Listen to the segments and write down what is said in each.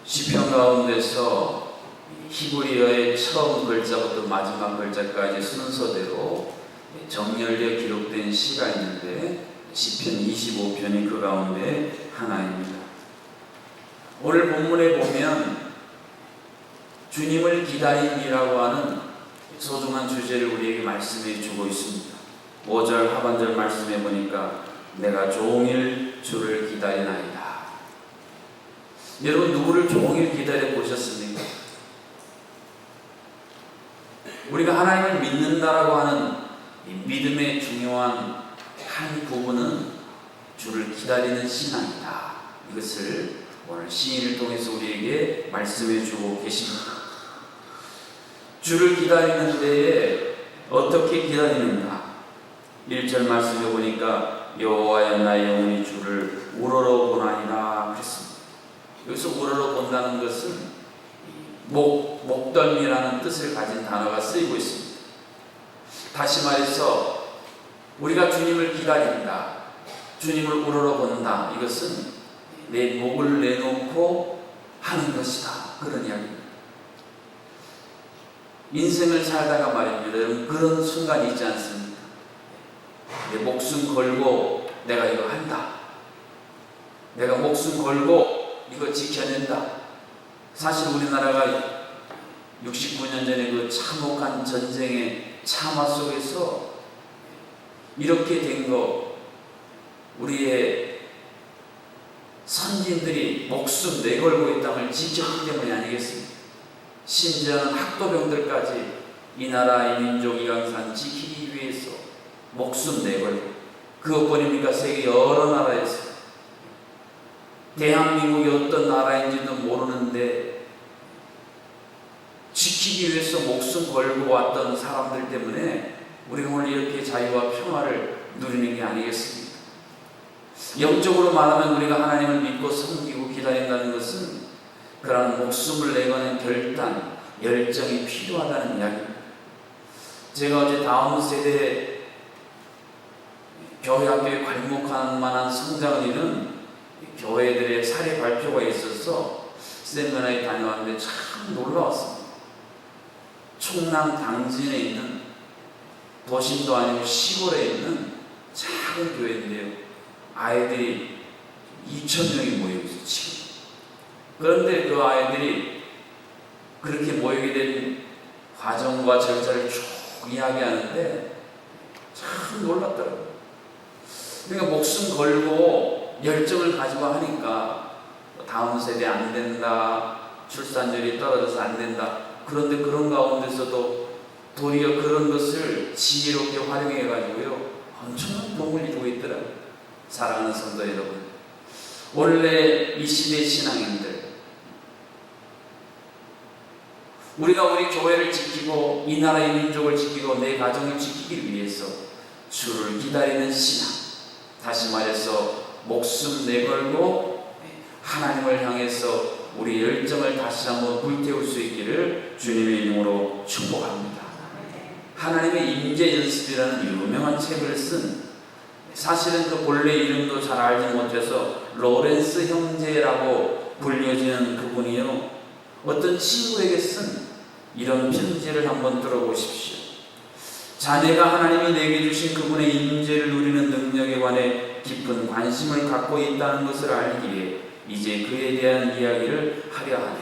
시편 가운데서 히브리어의 처음 글자부터 마지막 글자까지 순서대로 정렬되어 기록된 시가 있는데 시편 25편이 그 가운데 하나입니다. 오늘 본문에 보면 주님을 기다림이라고 하는 소중한 주제를 우리에게 말씀해 주고 있습니다. 5절 하반절 말씀해 보니까 내가 종일 주를 기다리나이다. 여러분, 누구를 종일 기다려 보셨습니까? 우리가 하나님을 믿는다라고 하는 이 믿음의 중요한 한 부분은 주를 기다리는 신앙이다. 이것을 오늘 시인을 통해서 우리에게 말씀해 주고 계십니다. 주를 기다리는 데에 어떻게 기다리는가? 1절 말씀해 보니까 여호와여 나의 영혼이 주를 우러러 보나니라 그랬습니다. 여기서 우러러 본다는 것은 목덜미라는 뜻을 가진 단어가 쓰이고 있습니다. 다시 말해서 우리가 주님을 기다린다, 주님을 우러러 본다, 이것은 내 목을 내놓고 하는 것이다, 그런 이야기입니다. 인생을 살다가 말입니다, 여러분, 그런 순간이 있지 않습니까? 내 목숨 걸고 내가 이거 한다, 내가 목숨 걸고 이거 지켜낸다. 사실 우리나라가 69년 전에 그 참혹한 전쟁의 참화 속에서 이렇게 된 거, 우리의 선진들이 목숨 내걸고 이 땅을 지켰기 때문이 아니겠습니까? 심지어는 학도병들까지 이 나라, 이 민족, 이 강산 지키기 위해서 목숨 내걸고, 그것뿐입니까? 세계 여러 나라에서 대한민국이 어떤 나라인지도 모르는데 지키기 위해서 목숨 걸고 왔던 사람들 때문에 우리가 오늘 이렇게 자유와 평화를 누리는 게 아니겠습니까? 영적으로 말하면 우리가 하나님을 믿고 섬기고 기다린다는 것은 그런 목숨을 내거는 결단, 열정이 필요하다는 이야기입니다. 제가 어제 다음 세대 교회 학교에 괄목할 만한 성장을 이룬 교회들의 사례 발표가 있어서 세미나에 다녀왔는데 참 놀라웠습니다. 충남 당진에 있는, 도심도 아니고 시골에 있는 작은 교회인데요, 아이들이 2,000명이 모이고 있어요, 지금. 그런데 그 아이들이 그렇게 모이게 된 과정과 절차를 쭉 이야기하는데 참 놀랐더라고요. 그러니까 목숨 걸고 열정을 가지고 하니까 다음 세대 안 된다, 출산율이 떨어져서 안 된다, 그런데 그런 가운데서도 도리어 그런 것을 지혜롭게 활용해 가지고요 엄청난 도움을 이루고 있더라고요. 사랑하는 성도 여러분, 원래 이 시대 신앙인들, 우리가 우리 교회를 지키고 이 나라의 민족을 지키고 내 가정을 지키기 위해서 주를 기다리는 신앙, 다시 말해서 목숨 내걸고 하나님을 향해서 우리 열정을 다시 한번 불태울 수 있기를 주님의 이름으로 축복합니다. 하나님의 임재 연습이라는 유명한 책을 쓴, 사실은 그 본래 이름도 잘 알지 못해서 로렌스 형제라고 불려지는 그분이요, 어떤 친구에게 쓴 이런 편지를 한번 들어보십시오. 자네가 하나님이 내게 주신 그분의 임재를 누리는 능력에 관해 깊은 관심을 갖고 있다는 것을 알기에 이제 그에 대한 이야기를 하려 하네.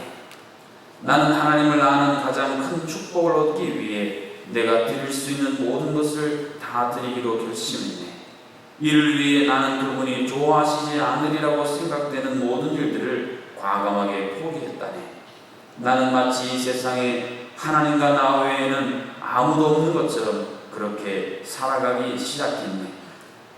나는 하나님을 아는 가장 큰 축복을 얻기 위해 내가 드릴 수 있는 모든 것을 다 드리기로 결심했네. 이를 위해 나는 그분이 좋아하시지 않으리라고 생각되는 모든 일들을 과감하게 포기했다네. 나는 마치 이 세상에 하나님과 나 외에는 아무도 없는 것처럼 그렇게 살아가기 시작했네.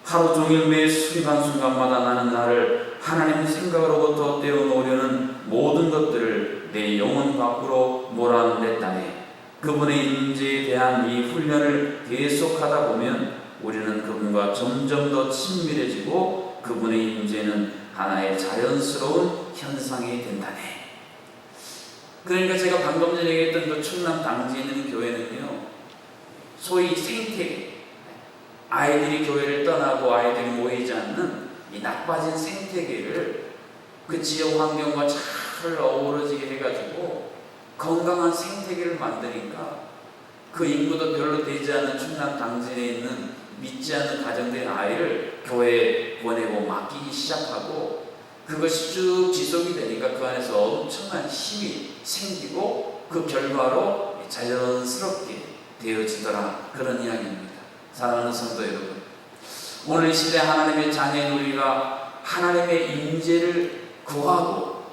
하루 종일 매 순간순간마다 나는 나를 하나님 생각으로부터 떼어놓으려는 모든 것들을 내 영혼 밖으로 몰아냈다네. 그분의 임재에 대한 이 훈련을 계속하다 보면 우리는 그분과 점점 더 친밀해지고 그분의 임재는 하나의 자연스러운 현상이 된다네. 그러니까 제가 방금 전에 얘기했던 그 충남 당지에 있는 교회는요, 소위 생태계, 아이들이 교회를 떠나고 아이들이 모이지 않는 이 나빠진 생태계를 그 지역 환경과 잘 잘 어우러지게 해가지고 건강한 생태계를 만드니까 그 인구도 별로 되지 않은 충남 당진에 있는 믿지 않는 가정된 아이를 교회에 보내고 맡기기 시작하고 그것이 쭉 지속이 되니까 그 안에서 엄청난 힘이 생기고 그 결과로 자연스럽게 되어지더라. 그런 이야기입니다. 사랑하는 성도 여러분, 오늘 이 시대 하나님의 자녀인 우리가 하나님의 임재를 구하고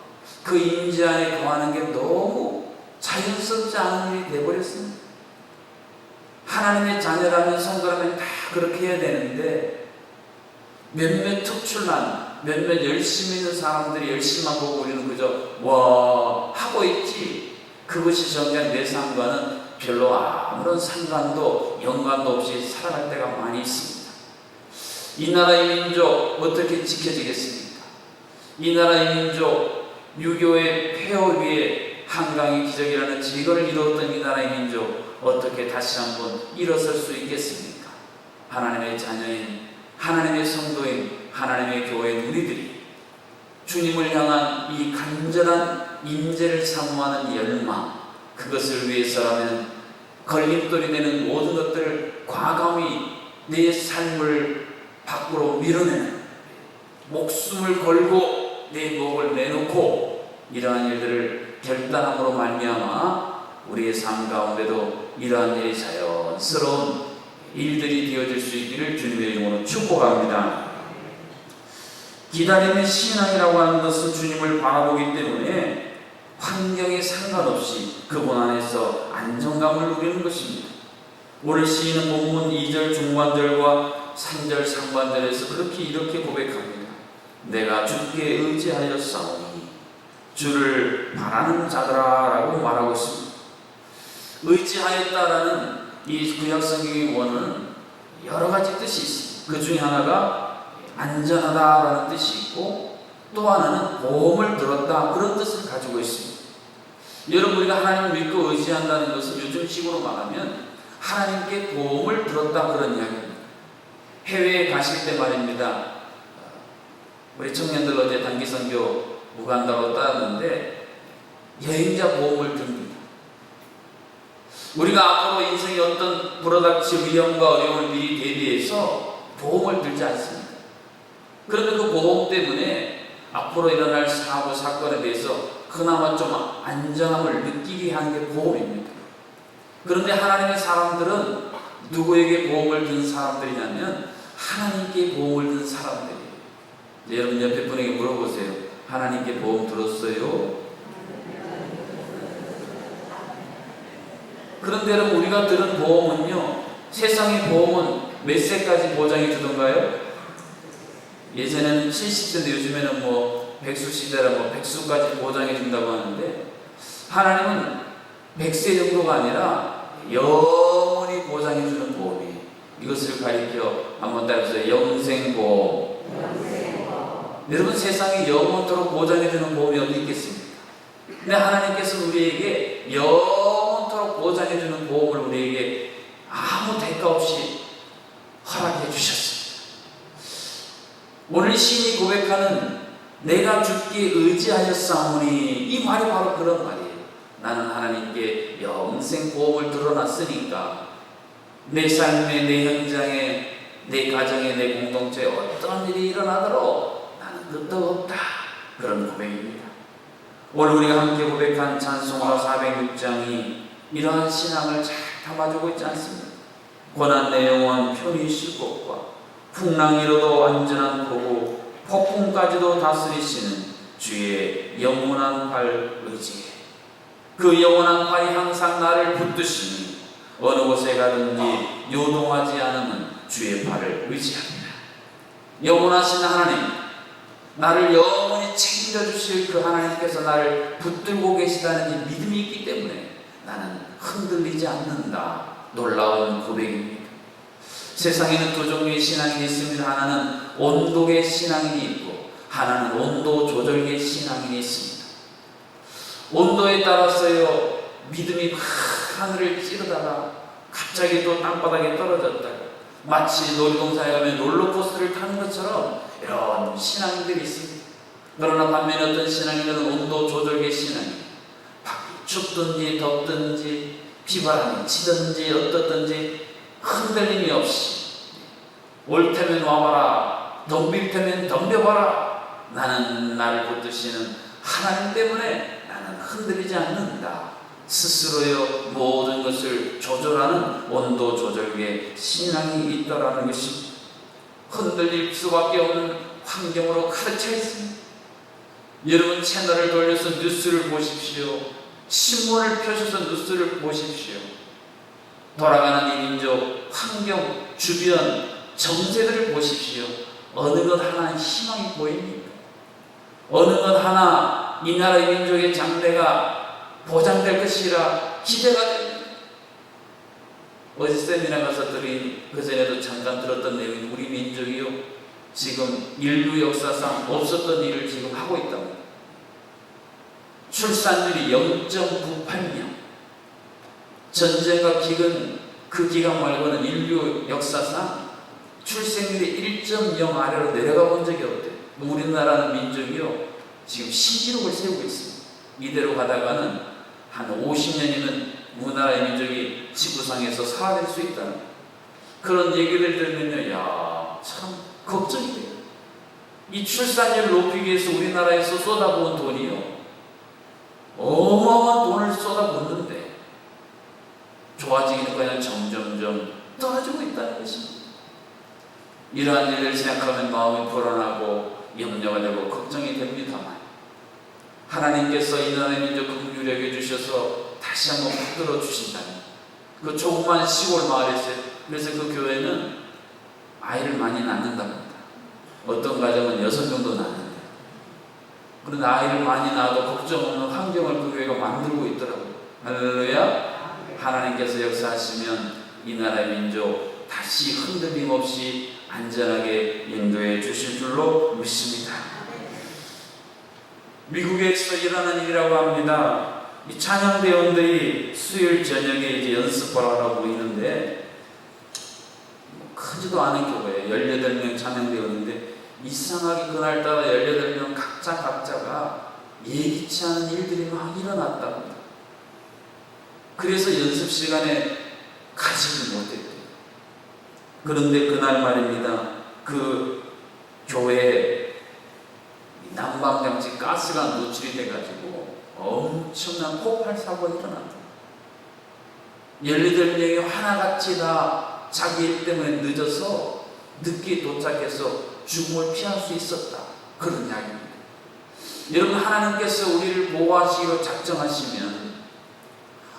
그 임재 안에 거하는 게 너무 자연스럽지 않은 일이 되어버렸습니다. 하나님의 자녀라면 성도라면 다 그렇게 해야 되는데 몇몇 특출난 몇몇 열심히 있는 사람들이 열심히만 보고 우리는 그저 와 하고 있지, 그것이 정작 내 삶과는 별로 아무런 상관도 연관도 없이 살아갈 때가 많이 있습니다. 이 나라의 민족 어떻게 지켜지겠습니까? 이 나라의 민족 유교의 폐허 위에 한강의 기적이라는 지거를 이루었던 이 나라의 민족 어떻게 다시 한번 일어설 수 있겠습니까? 하나님의 자녀인 하나님의 성도인 하나님의 교회인 우리들이 주님을 향한 이 간절한 임재를 사모하는 열망, 그것을 위해서라면 걸림돌이 되는 모든 것들을 과감히 내 삶을 밖으로 밀어내는, 목숨을 걸고 내 목을 내놓고 이러한 일들을 결단함으로 말미암아 우리의 삶 가운데도 이러한 일이 자연스러운 일들이 되어질 수 있기를 주님의 이름으로 축복합니다. 기다림의 신앙이라고 하는 것은 주님을 바라보기 때문에 환경에 상관없이 그분 안에서 안정감을 누리는 것입니다. 오늘 시인은 본문 2절 중반절과 3절 상반절에서 이렇게 고백합니다. 내가 주께 의지하였사오니 주를 바라는 자들아 라고 말하고 있습니다. 의지하였다라는 이 구약성경의 원어는 여러 가지 뜻이 있습니다. 그 중에 하나가 안전하다라는 뜻이 있고 또 하나는 보험을 들었다, 그런 뜻을 가지고 있습니다. 여러분, 우리가 하나님을 믿고 의지한다는 것은 요즘식으로 말하면 하나님께 보험을 들었다, 그런 이야기입니다. 해외에 가실 때 말입니다. 우리 청년들 어제 단기선교 우간다로 따왔는데 여행자 보험을 듭니다. 우리가 앞으로 인생의 어떤 불어닥칠 위험과 어려움을 미리 대비해서 보험을 들지 않습니다. 그런데 그 보험 때문에 앞으로 일어날 사고, 사건에 대해서 그나마 좀 안정함을 느끼게 하는 게 보험입니다. 그런데 하나님의 사람들은 누구에게 보험을 든 사람들이냐면 하나님께 보험을 든 사람들이에요. 여러분 옆에 분에게 물어보세요. 하나님께 보험 들었어요? 그런데 여러분, 우리가 들은 보험은요, 세상의 보험은 몇 세까지 보장해 주던가요? 예전에는 70세인데 요즘에는 뭐 백수시대라 100수까지 보장해 준다고 하는데 하나님은 100세 정도가 아니라 영원히 보장해 주는 보험이에요. 이것을 가리켜 한번 따라서 영생보험. 여러분, 세상에 영원토록 보장해 주는 보험이 어디 있겠습니까? 근데 하나님께서 우리에게 영원토록 보장해 주는 보험을 우리에게 아무 대가 없이 허락해 주셨습니다. 오늘 신이 고백하는 내가 주께 의지하였사오니, 이 말이 바로 그런 말이에요. 나는 하나님께 영생보험을 들어놨으니까 내 삶에, 내 현장에, 내 가정에, 내 공동체에 어떤 일이 일어나도록 나는 끄떡없다, 그런 고백입니다. 오늘 우리가 함께 고백한 찬송가 406장이 이러한 신앙을 잘 담아주고 있지 않습니까? 고난 내 영혼 편히 쉴 곳과 풍랑이로도 안전한 포구, 폭풍까지도 다스리시는 주의 영원한 팔 의지해. 그 영원한 팔이 항상 나를 붙드시니 어느 곳에 가든지 요동하지 않으면 주의 팔을 의지합니다. 영원하신 하나님, 나를 영원히 챙겨주실 그 하나님께서 나를 붙들고 계시다는 이 믿음이 있기 때문에 나는 흔들리지 않는다. 놀라운 고백입니다. 세상에는 두 종류의 신앙인이 있습니다. 하나는 온도계 신앙인이 있고 하나는 온도 조절계 신앙인이 있습니다. 온도에 따라서요, 믿음이 막 하늘을 찌르다가 갑자기 또 땅바닥에 떨어졌다가 마치 놀이동산에 가면 롤러코스터를 타는 것처럼 이런 신앙인들이 있습니다. 그러나 반면에 어떤 신앙이든 온도 조절의 신앙이 밖이 춥든지 덥든지 비바람이 치든지 어떻든지 흔들림이 없이 옳다면 와봐라, 덤빌 테면 덤벼봐라, 나는 나를 붙드시는 하나님 때문에 나는 흔들리지 않는다. 스스로의 모든 것을 조절하는 온도 조절의 신앙이 있다라는 것이 흔들릴 수밖에 없는 환경으로 가득 차 있습니다. 여러분 채널을 돌려서 뉴스를 보십시오. 신문을 펴셔서 뉴스를 보십시오. 돌아가는 이 민족, 환경, 주변, 정세들을 보십시오. 어느 것 하나 희망이 보입니까? 어느 것 하나 이 나라의 민족의 장래가 보장될 것이라 기대가 됩니다. 어제 세미나 가서 그전에도 잠깐 들었던 내용이 우리 민족이요 지금 인류 역사상 없었던 일을 지금 하고 있답니다. 출산율이 0.98명, 전쟁과 기근 그 기간 말고는 인류 역사상 출생률이 1.0 아래로 내려가 본 적이 없대요. 우리나라는 민족이요 지금 신기록을 세우고 있습니다. 이대로 가다가는 한 50년이면 우리나라의 민족이 지구상에서 사라질 수 있다는 그런 얘기를 들으면요, 야, 참 걱정이 돼요. 이 출산율을 높이기 위해서 우리나라에서 쏟아부은 돈이요 어마어마한 돈을 쏟아붓는데 좋아지기는 그냥 점점점 떨어지고 있다는 것입니다. 이러한 일을 생각하면 마음이 불안하고 염려가 되고 걱정이 됩니다만 하나님께서 이 나라의 민족 긍휼히 여겨주셔서 다시 한번 붙들어 주신다면 그 조그만 시골 마을에서 그래서 그 교회는 아이를 많이 낳는답니다. 어떤 가정은 6명도 낳는데 그런데 아이를 많이 낳아도 걱정 없는 환경을 그 교회가 만들고 있더라고요. 할렐루야. 하나님께서 역사하시면 이 나라의 민족 다시 흔들림 없이 안전하게 인도해 주실 줄로 믿습니다. 미국에서 일어나는 일이라고 합니다. 이 찬양대원들이 수요일 저녁에 이제 연습을 하라고 있는데 크지도 않은 교회에 18명 찬양대원인데 이상하게 그날따라 18명 각자가 예기치 않은 일들이 막 일어났답니다. 그래서 연습 시간에 가지를 못했대요. 그런데 그날 말입니다. 그 교회에 난방장치 가스가 노출이 돼가지고 엄청난 폭발 사고가 일어났다. 18명이 하나같이 다 자기 일 때문에 늦어서 늦게 도착해서 죽음을 피할 수 있었다. 그런 이야기입니다. 여러분 하나님께서 우리를 보호하시기로 작정하시면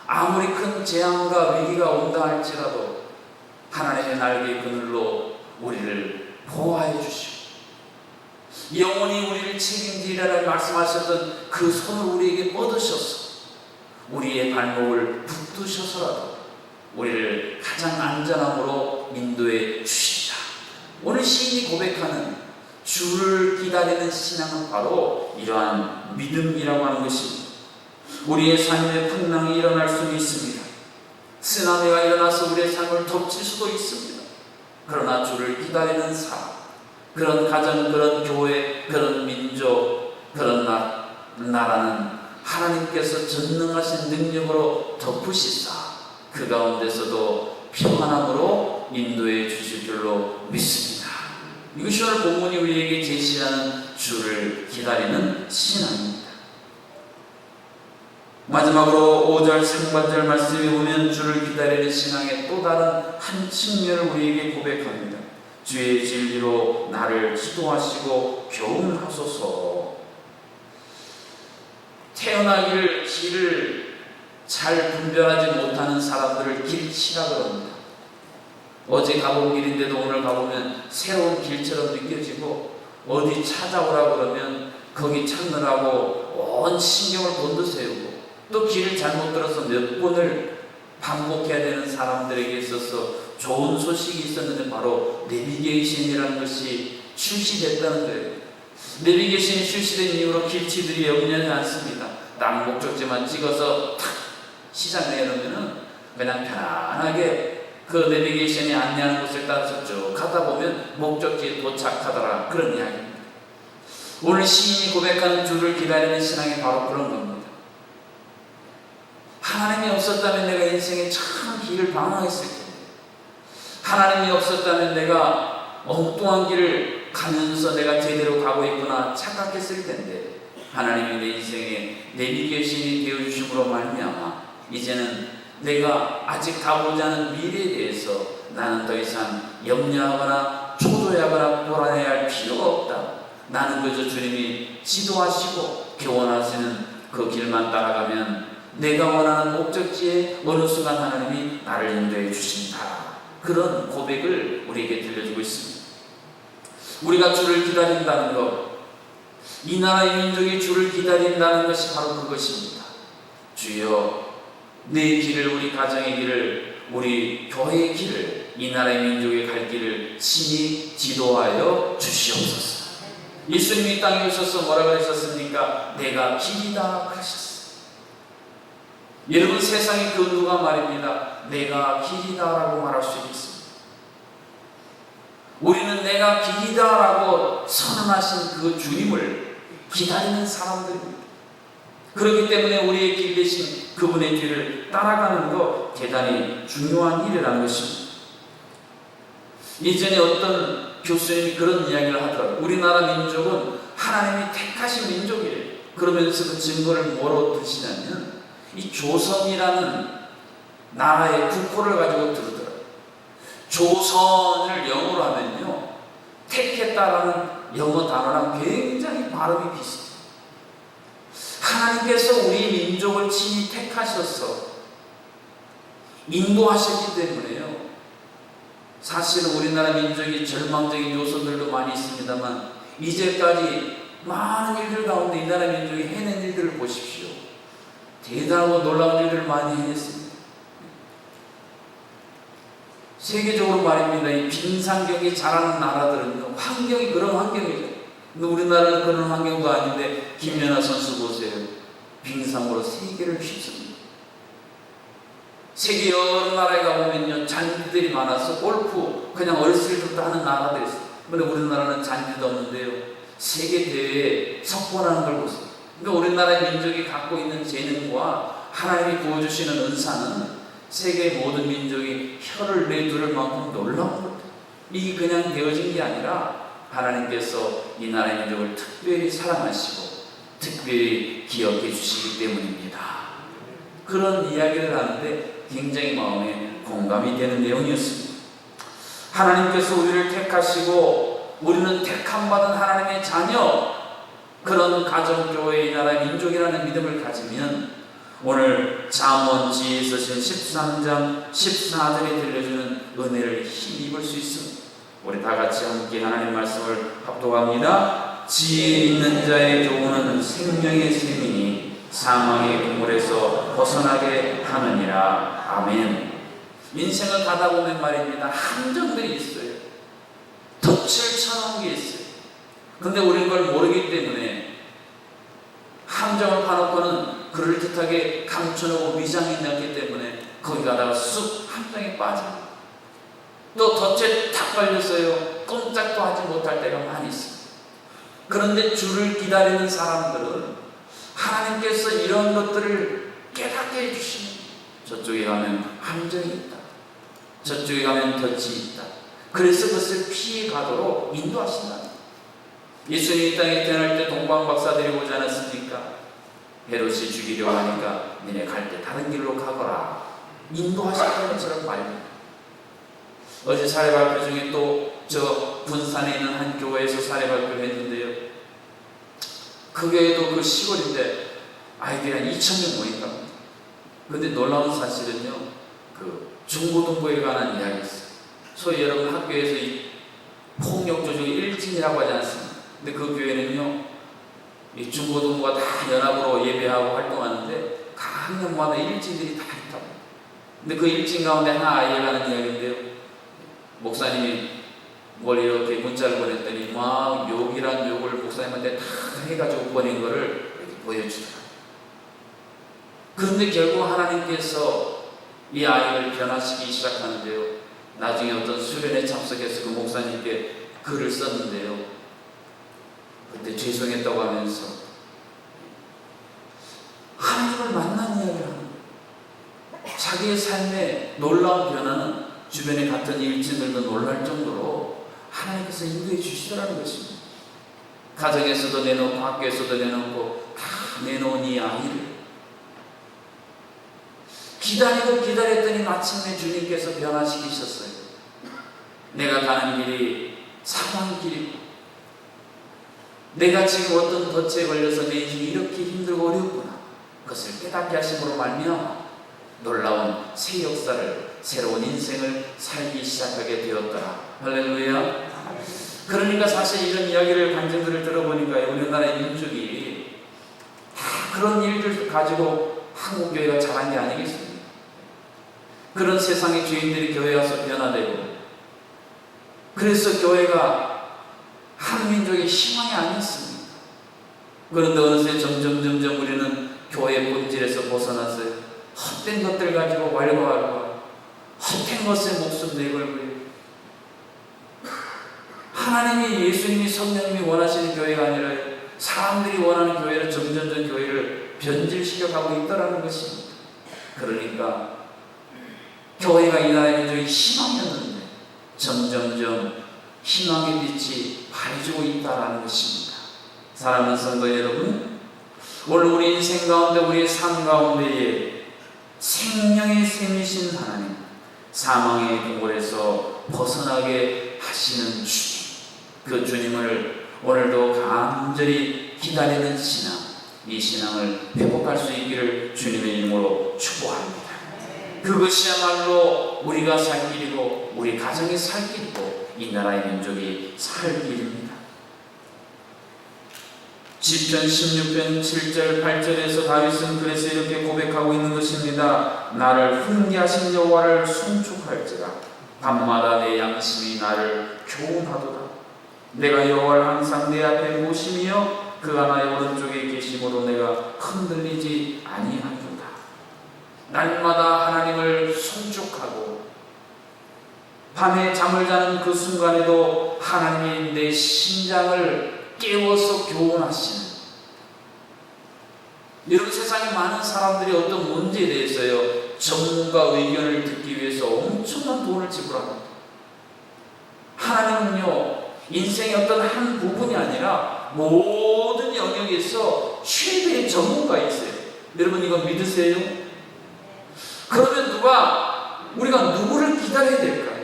아무리 큰 재앙과 위기가 온다 할지라도 하나님의 날개 그늘로 우리를 보호하여 주시고 영원히 우리를 책임지리라 말씀하셨던 그 손을 우리에게 뻗으셔서 우리의 발목을 붙드셔서라도 우리를 가장 안전함으로 인도해 주시리라. 오늘 시인이 고백하는 주를 기다리는 신앙은 바로 이러한 믿음이라고 하는 것입니다. 우리의 삶에 풍랑이 일어날 수는 있습니다. 쓰나미가 일어나서 우리의 삶을 덮칠 수도 있습니다. 그러나 주를 기다리는 삶, 그런 가정, 그런 교회, 그런 민족, 그런 나라는 하나님께서 전능하신 능력으로 덮으시사 그 가운데서도 평안함으로 인도해 주실 줄로 믿습니다. 이것이 오늘 본문이 우리에게 제시하는 주를 기다리는 신앙입니다. 마지막으로 5절 상반절 말씀에 보면 주를 기다리는 신앙의 또 다른 한 측면을 우리에게 고백합니다. 주의 진리로 나를 지도하시고 교훈하소서. 태어나길 길을 잘 분별하지 못하는 사람들을 길치라 그럽니다. 어제 가본 길인데도 오늘 가보면 새로운 길처럼 느껴지고 어디 찾아오라 그러면 거기 찾느라고 온 신경을 곤두세우고 또 길을 잘못 들어서 몇 번을 반복해야 되는 사람들에게 있어서 좋은 소식이 있었는데 바로 내비게이션이라는 것이 출시됐다는 거예요. 내비게이션이 출시된 이후로 길치들이 염려하지 않습니다. 딱 목적지만 찍어서 탁 시작 내놓으면 그냥 편안하게 그 내비게이션이 안내하는 곳을 따라서 쭉 가다 보면 목적지에 도착하더라. 그런 이야기입니다. 오늘 시인이 고백하는 주를 기다리는 신앙이 바로 그런 겁니다. 하나님이 없었다면 내가 인생에 참 길을 방황했을 텐데, 하나님이 없었다면 내가 엉뚱한 길을 가면서 내가 제대로 가고 있구나 착각했을 텐데, 하나님이 내 인생에 내비 계신이 되어주심으로 말미암아 이제는 내가 아직 가보지 않은 미래에 대해서 나는 더 이상 염려하거나 초조해하거나 불안해야 할 필요가 없다. 나는 그저 주님이 지도하시고 교원하시는 그 길만 따라가면 내가 원하는 목적지에 어느 순간 하나님이 나를 인도해 주신다. 그런 고백을 우리에게 들려주고 있습니다. 우리가 주를 기다린다는 것, 이 나라의 민족이 주를 기다린다는 것이 바로 그것입니다. 주여, 내 길을, 우리 가정의 길을, 우리 교회의 길을, 이 나라의 민족의 갈 길을 친히 지도하여 주시옵소서. 예수님이 이 땅에 오셔서 뭐라 그러셨습니까? 내가 길이다 그러셨어요. 여러분, 세상에 그 누가 말입니다. 내가 길이다라고 말할 수 있습니다. 우리는 내가 길이다라고 선언하신 그 주님을 기다리는 사람들입니다. 그렇기 때문에 우리의 길 대신 그분의 길을 따라가는 것 대단히 중요한 일이라는 것입니다. 예전에 어떤 교수님이 그런 이야기를 하더라고요. 우리나라 민족은 하나님이 택하신 민족이래요. 그러면서 그 증거를 뭐로 드시냐면 이 조선이라는 나라의 국호를 가지고 들더라고요. 조선을 영어로 하면요, 택했다라는 영어 단어랑 굉장히 발음이 비슷해요. 하나님께서 우리 민족을 친히 택하셔서 인도하셨기 때문에요. 사실은 우리나라 민족이 절망적인 요소들도 많이 있습니다만 이제까지 많은 일들 가운데 이 나라 민족이 해낸 일들을 보십시오. 대단하고 놀라운 일들을 많이 해냈습니다. 세계적으로 말입니다. 이 빙상경이 자라는 나라들은 환경이 그런 환경이죠. 근데 우리나라는 그런 환경도 아닌데 김연아 선수 보세요. 빙상으로 세계를 휩습니다. 세계 여러 나라에 가보면요, 잔디들이 많아서 골프 그냥 어렸을 때부터 하는 나라들이 있어요. 그런데 우리나라는 잔디도 없는데요, 세계 대회에 석권하는 걸 보세요. 그러니까 우리나라의 민족이 갖고 있는 재능과 하나님이 부어주시는 은사는 세계 모든 민족이 혀를 내두를 만큼 놀라운 것입니다. 이게 그냥 되어진 게 아니라 하나님께서 이 나라의 민족을 특별히 사랑하시고 특별히 기억해 주시기 때문입니다. 그런 이야기를 하는데 굉장히 마음에 공감이 되는 내용이었습니다. 하나님께서 우리를 택하시고 우리는 택함받은 하나님의 자녀, 그런 가정교회, 이 나라의 민족이라는 믿음을 가지면 오늘 잠언 지혜에 쓰신 13장 14절에 들려주는 은혜를 힘입을 수 있습니다. 우리 다 같이 함께 하나님 말씀을 합독합니다. 지혜 있는 자의 교훈은 생명의 샘이니 사망의 그물에서 벗어나게 하느니라. 아멘. 인생을 가다 보면 말입니다, 함정들이 있어요. 덫을 쳐놓은 게 있어요. 근데 우리는 그걸 모르기 때문에 함정을 파놓고는 그럴듯하게 감춰놓고 위장이 났기 때문에 거기 가다가 쑥 함정에 빠집니다. 또 덫에 탁 걸렸어요. 꼼짝도 하지 못할 때가 많이 있습니다. 그런데 주를 기다리는 사람들은 하나님께서 이런 것들을 깨닫게 해주시는, 저쪽에 가면 함정이 있다, 저쪽에 가면 덫이 있다, 그래서 그것을 피해 가도록 인도하신다. 예수님이 이 땅에 태어날 때 동방 박사들이 오지 않았습니까? 헤롯이 죽이려고 하니까 니네 갈 때 다른 길로 가거라, 인도하셨다는 것처럼 말입니다. 어제 사례 발표 중에 또 저 분산에 있는 한 교회에서 사례 발표를 했는데요, 그 교회도 그 시골인데 아이들이 한 2,000명 모인다. 근데 놀라운 사실은요, 그 중고등부에 관한 이야기 있어요. 소위 여러분 학교에서 이 폭력 조직이 일진이라고 하지 않습니까? 근데 그 교회는요, 이 중고등부가 다 연합으로 예배하고 활동하는데 각 학년마다 일진들이 다 있다고. 근데 그 일진 가운데 하나 아이가 하는 이야기인데요, 목사님이 뭘 이렇게 문자를 보냈더니 막 욕이란 욕을 목사님한테 다 해가지고 보낸 거를 이렇게 보여주더라고요. 그런데 결국 하나님께서 이 아이를 변화시키기 시작하는데요, 나중에 어떤 수련회 참석해서 그 목사님께 글을 썼는데요, 그 그때 죄송했다고 하면서 하나님을 만난 이야기를 하는 거예요. 자기의 삶의 놀라운 변화는 주변에 갔던 일진들도 놀랄 정도로 하나님께서 인도해 주시더라는 것입니다. 가정에서도 내놓고 학교에서도 내놓고 다 내놓은 이 아이를 기다리고 기다렸더니 마침내 주님께서 변화시키셨어요. 내가 가는 길이 사망의 길이고 내가 지금 어떤 덫에 걸려서 내 인생이 이렇게 힘들고 어렵구나, 그것을 깨닫게 하심으로 말미암아 놀라운 새 역사를, 새로운 인생을 살기 시작하게 되었더라. 할렐루야. 그러니까 사실 이런 이야기를, 간증들을 들어보니까 우리나라의 민족이 다 그런 일들 가지고 한국교회가 자란 게 아니겠습니까? 그런 세상의 주인들이 교회에 와서 변화되고, 그래서 교회가 한 민족의 희망이 아니었습니다. 그런데 어느새 점점 우리는 교회의 본질에서 벗어났어요. 헛된 것들 가지고 왈가왈부, 헛된 것에 목숨 내걸고요. 하나님이, 예수님이, 성령님이 원하시는 교회가 아니라 사람들이 원하는 교회를 점점 교회를 변질시켜 가고 있다는 것입니다. 그러니까 교회가 이 나라의 민족의 희망이었는데 점점 희망의 빛이 밝아지고 있다는 것입니다. 사랑하는 성도 여러분, 오늘 우리 인생 가운데, 우리의 삶 가운데에 생명의 샘이신 하나님, 사망의 동굴에서 벗어나게 하시는 주님, 그 주님을 오늘도 간절히 기다리는 신앙, 이 신앙을 회복할 수 있기를 주님의 이름으로 축복합니다. 그것이야말로 우리가 살 길이고 우리 가정이 살 길이고 이 나라의 민족이 살 길입니다. 시편 16편 7절 8절에서 다윗은 그래서 이렇게 고백하고 있는 것입니다. 나를 훈계하신 여호와를 송축할지라. 밤마다 내 양심이 나를 교훈하도다. 내가 여호와를 항상 내 앞에 모시며 그가 나의 오른쪽에 계심으로 내가 흔들리지 아니하리로다. 날마다 하나님을 송축하고 밤에 잠을 자는 그 순간에도 하나님이 내 심장을 깨워서 교훈하시는, 여러분, 세상에 많은 사람들이 어떤 문제에 대해서요 전문가 의견을 듣기 위해서 엄청난 돈을 지불합니다. 하나님은요 인생의 어떤 한 부분이 아니라 모든 영역에서 최대의 전문가 있어요. 여러분, 이거 믿으세요? 그러면 우리가 누구를 기다려야 될까요?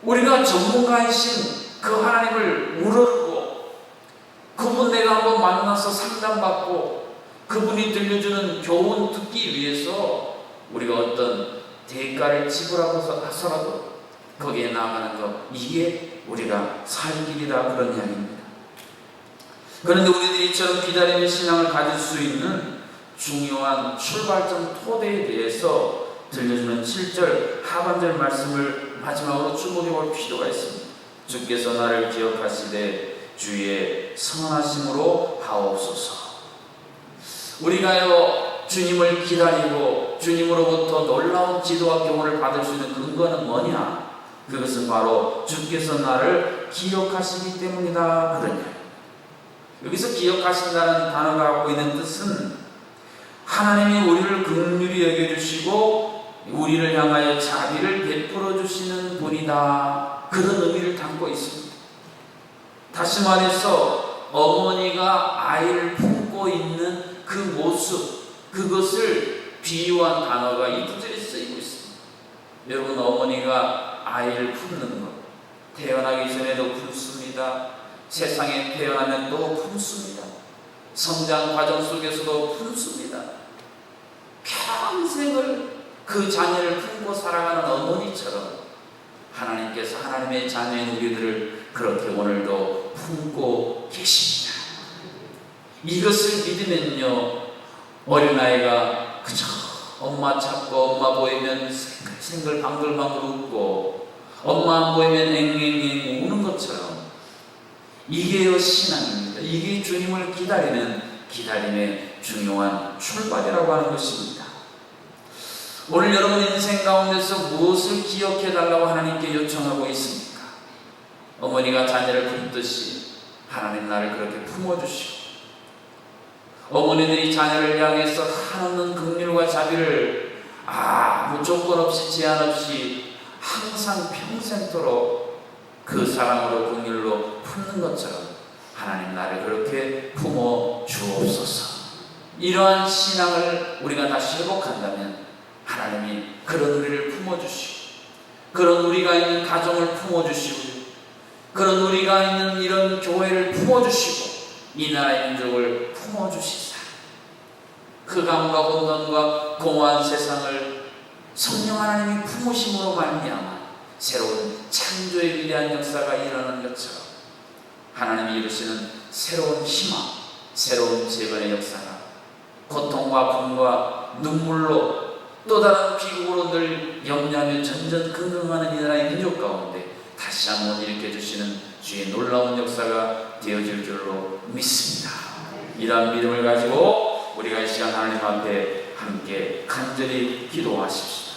우리가 전문가이신 그 하나님을 우러르고 그분 내가 한번 만나서 상담받고 그분이 들려주는 교훈 듣기 위해서 우리가 어떤 대가를 지불하고서 하서라도 거기에 나아가는 것, 이게 우리가 살 길이다, 그런 이야기입니다. 그런데 우리들이 이처럼 기다림의 신앙을 가질 수 있는 중요한 출발점 토대에 대해서 들려주는 7절 하반절 말씀을 마지막으로 주목해 볼 필요가 있습니다. 주께서 나를 기억하시되 주의 선하심으로 하옵소서. 우리가요 주님을 기다리고 주님으로부터 놀라운 지도와 교훈을 받을 수 있는 근거는 뭐냐? 그것은 바로 주께서 나를 기억하시기 때문이다, 그러냐. 여기서 기억하신다는 단어가 갖고 있는 뜻은 하나님이 우리를 긍휼히 여겨주시고 우리를 향하여 자비를 베풀어 주시는 분이다, 그런 의미를 담고 있습니다. 다시 말해서 어머니가 아이를 품고 있는 그 모습, 그것을 비유한 단어가 이 구절에 쓰이고 있습니다. 여러분, 어머니가 아이를 품는 것, 태어나기 전에도 품습니다. 세상에 태어나면 또 품습니다. 성장 과정 속에서도 품습니다. 평생을 그 자녀를 품고 살아가는 어머니처럼 하나님께서 하나님의 자녀인 우리들을 그렇게 오늘도 품고 계십니다. 이것을 믿으면요 어린아이가 그저 엄마 찾고 엄마 보이면 생글 방글방글 웃고 엄마 안 보이면 앵앵앵 우는 것처럼, 이게요 신앙입니다. 이게 주님을 기다리는 기다림의 중요한 출발이라고 하는 것입니다. 오늘 여러분 인생 가운데서 무엇을 기억해 달라고 하나님께 요청하고 있습니까? 어머니가 자녀를 품듯이 하나님 나를 그렇게 품어주시고, 어머니들이 자녀를 향해서 한없는 긍휼과 자비를 아무 조건 없이 제한 없이 항상 평생토록 그 사랑으로 긍휼로 품는 것처럼 하나님 나를 그렇게 품어 주옵소서. 이러한 신앙을 우리가 다시 회복한다면 하나님이 그런 우리를 품어주시고, 그런 우리가 있는 가정을 품어주시고, 그런 우리가 있는 이런 교회를 품어주시고, 이 나라의 민족을 품어주시사 흑암과 혼돈과 공허한 세상을 성령 하나님이 품으심으로 말미암아 새로운 창조의 위대한 역사가 일어나는 것처럼 하나님이 이루시는 새로운 희망, 새로운 재건의 역사가 고통과 아픔과 눈물로 또 다른 비극으로 늘 염려하며 전전긍긍하는 이 나라의 민족 가운데 다시 한번 일으켜주시는 주의 놀라운 역사가 되어질 줄로 믿습니다. 이러한 믿음을 가지고 우리가 이 시간 하나님 앞에 함께 간절히 기도하십시오.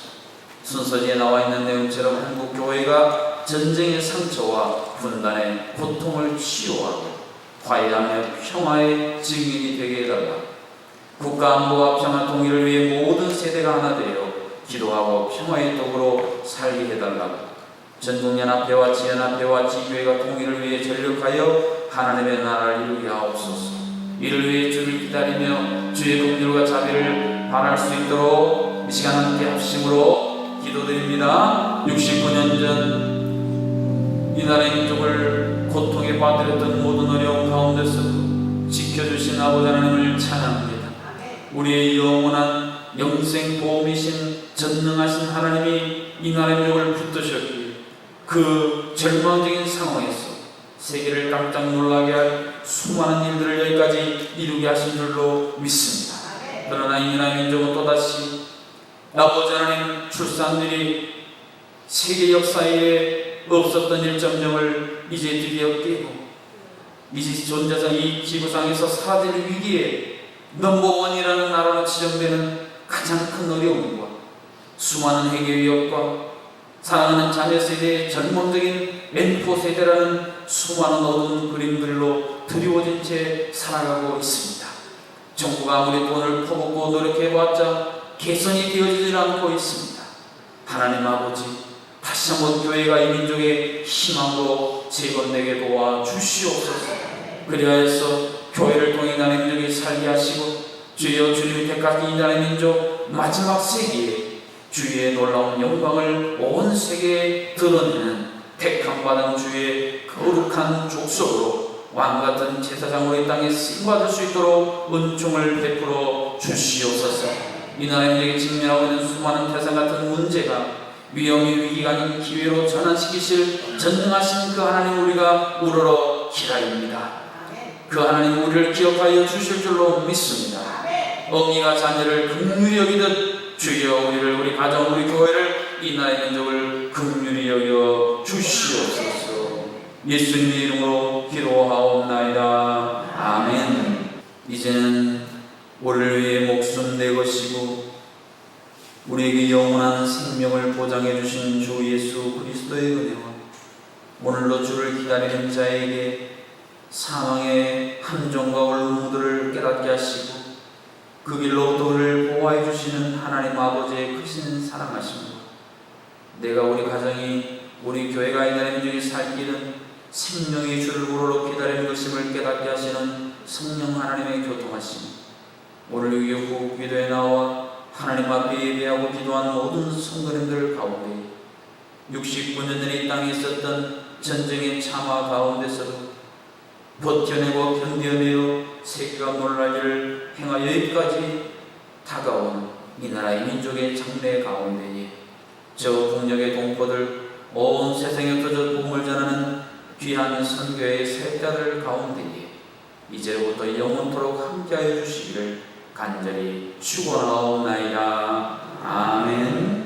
순서지에 나와 있는 내용처럼 한국 교회가 전쟁의 상처와 분단의 고통을 치유하고 화해하며 평화의 증인이 되게 해달라. 국가 안보와 평화 통일을 위해 모든 세대가 하나 되어 기도하고 평화의 도구로 살게 해달라고. 전국연합회와 지연합회와 지교회가 통일을 위해 전력하여 하나님의 나라를 이루게 하옵소서. 이를 위해 주를 기다리며 주의 긍휼과 자비를 바랄 수 있도록 이 시간 함께 합심으로 기도드립니다. 69년 전 이 나라의 민족을 고통에 빠뜨렸던 모든 어려움 가운데서 지켜주신 아버지 하나님을 찬양합니다. 우리의 영원한 영생 보험이신 전능하신 하나님이 이 나라의 민족을 붙드셨기에 그 절망적인 상황에서 세계를 깜짝 놀라게 할 수많은 일들을 여기까지 이루게 하신 줄로 믿습니다. 그러나 이 나라의 민족은 또다시 아버지 하나님 출산들이 세계 역사에 없었던 1.0을 이제 드디어 깨고 이제 존재자 이 지구상에서 사라질 위기에 넘버원이라는 나라로 지정되는 가장 큰 어려움과 수많은 해계 위협과 사랑하는 자녀 세대의 전범적인 N4 세대라는 수많은 어두운 그림들로 드리워진 채 살아가고 있습니다. 정부가 아무리 돈을 퍼붓고 노력해봤자 개선이 되어지질 않고 있습니다. 하나님 아버지, 다시 한번 교회가 이 민족의 희망으로 재건되게 도와주시옵소서. 그리하여서 교회를 통해 나의 민족이 살게 하시고 주여 주님이 택하신 이 나라의 민족 마지막 세기에 주의 놀라운 영광을 온 세계에 드러내는 택함받은 주의 거룩한 족속으로 왕같은 제사장으로 이 땅에 쓰임받을 수 있도록 은총을 베풀어 주시옵소서. 이 나라의 민족이 직면하고 있는 수많은 태산같은 문제가 위험이 위기가 아닌 기회로 전환시키실 전능하신 그 하나님 우리가 우러러 기다립니다. 그 하나님 우리를 기억하여 주실 줄로 믿습니다. 어미가 자녀를 긍휼히 여기듯 주여 우리를, 우리 가정, 우리 교회를, 이 나라의 민족을 긍휼히 여겨 주시옵소서. 예수님의 이름으로 기도하옵나이다. 아멘. 이제는 우리를 위해 목숨 내것이고 우리에게 영원한 생명을 보장해 주신 주 예수 그리스도의 은혜와 오늘도 주를 기다리는 자에게 사망의 함정과 얼무들을 깨닫게 하시고 그 길로부터 우리를 보호해 주시는 하나님 아버지의 크신 사랑하심과 내가 우리 가정이, 우리 교회가 이 나라의 민족이 살기는 생명의 주를 우러러 기다리는 것임을 깨닫게 하시는 성령 하나님의 교통하심, 오늘 이후 기도에 나와 하나님 앞에 예배하고 기도한 모든 성도님들 가운데 69년 전에 이 땅에 있었던 전쟁의 참화 가운데서도 버텨내고 견뎌내어 세계가 놀랄 일을 행하여 여기까지 다가온 이 나라의 민족의 장래 가운데에 저 국력의 동포들, 온 세상에 흩어져 복음을 전하는 귀한 선교의 세자들 가운데에 이제로부터 영원토록 함께하여 주시기를 간절히 축원하옵나이다. 아멘.